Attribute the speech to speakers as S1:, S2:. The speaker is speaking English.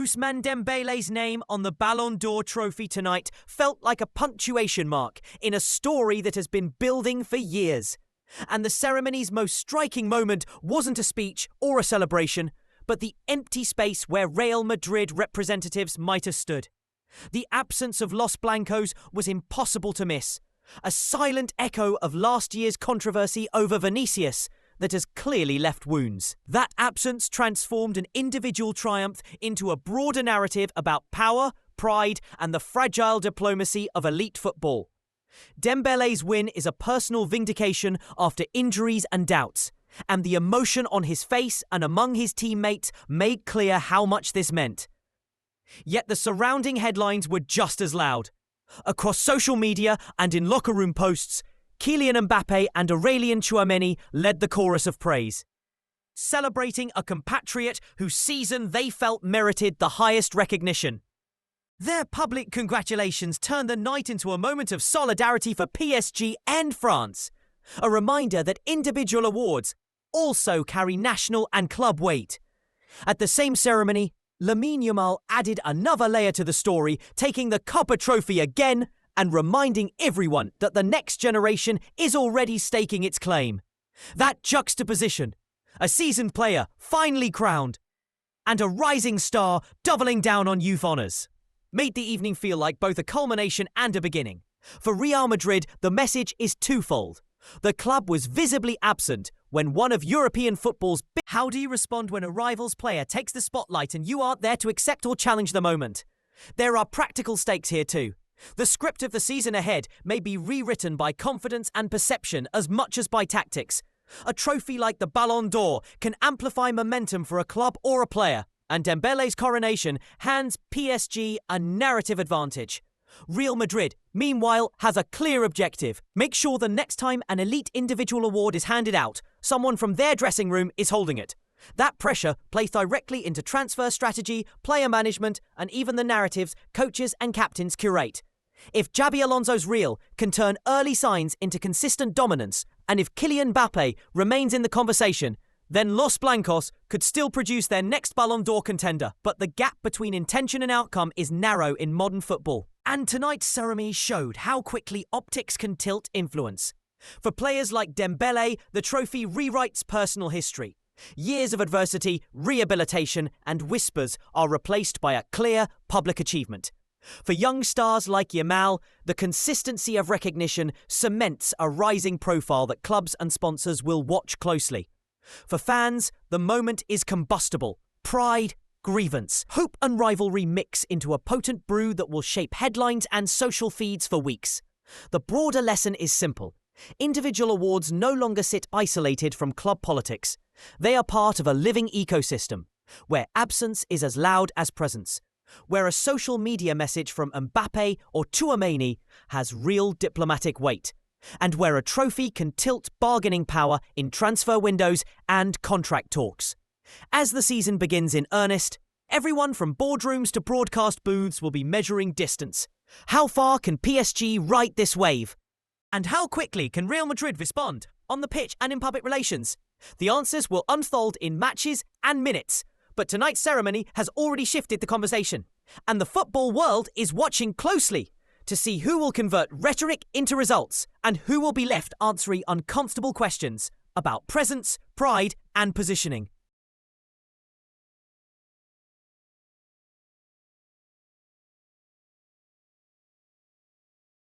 S1: Ousmane Dembélé's name on the Ballon d'Or trophy tonight felt like a punctuation mark in a story that has been building for years. And the ceremony's most striking moment wasn't a speech or a celebration, but the empty space where Real Madrid representatives might have stood. The absence of Los Blancos was impossible to miss, a silent echo of last year's controversy over Vinicius that has clearly left wounds. That absence transformed an individual triumph into a broader narrative about power, pride, and the fragile diplomacy of elite football. Dembélé's win is a personal vindication after injuries and doubts, and the emotion on his face and among his teammates made clear how much this meant. Yet the surrounding headlines were just as loud. Across social media and in locker room posts, Kylian Mbappé and Aurélien Tchouameni led the chorus of praise, celebrating a compatriot whose season they felt merited the highest recognition. Their public congratulations turned the night into a moment of solidarity for PSG and France, a reminder that individual awards also carry national and club weight. At the same ceremony, Lamine Yamal added another layer to the story, taking the Copa Trophy again and reminding everyone that the next generation is already staking its claim. That juxtaposition, a seasoned player finally crowned, and a rising star doubling down on youth honours, made the evening feel like both a culmination and a beginning. For Real Madrid, the message is twofold. The club was visibly absent when one of European football's big... How do you respond when a rival's player takes the spotlight and you aren't there to accept or challenge the moment? There are practical stakes here too. The script of the season ahead may be rewritten by confidence and perception as much as by tactics. A trophy like the Ballon d'Or can amplify momentum for a club or a player, and Dembélé's coronation hands PSG a narrative advantage. Real Madrid, meanwhile, has a clear objective. Make sure the next time an elite individual award is handed out, someone from their dressing room is holding it. That pressure plays directly into transfer strategy, player management, and even the narratives coaches and captains curate. If Xabi Alonso's Real can turn early signs into consistent dominance, and if Kylian Mbappé remains in the conversation, then Los Blancos could still produce their next Ballon d'Or contender. But the gap between intention and outcome is narrow in modern football. And tonight's ceremony showed how quickly optics can tilt influence. For players like Dembélé, the trophy rewrites personal history. Years of adversity, rehabilitation, and whispers are replaced by a clear public achievement. For young stars like Yamal, the consistency of recognition cements a rising profile that clubs and sponsors will watch closely. For fans, the moment is combustible. Pride, grievance, hope and rivalry mix into a potent brew that will shape headlines and social feeds for weeks. The broader lesson is simple. Individual awards no longer sit isolated from club politics. They are part of a living ecosystem, where absence is as loud as presence, where a social media message from Mbappé or Tchouameni has real diplomatic weight, and where a trophy can tilt bargaining power in transfer windows and contract talks. As the season begins in earnest, everyone from boardrooms to broadcast booths will be measuring distance. How far can PSG ride this wave? And how quickly can Real Madrid respond, on the pitch and in public relations? The answers will unfold in matches and minutes. But tonight's ceremony has already shifted the conversation, and the football world is watching closely to see who will convert rhetoric into results and who will be left answering uncomfortable questions about presence, pride, and positioning.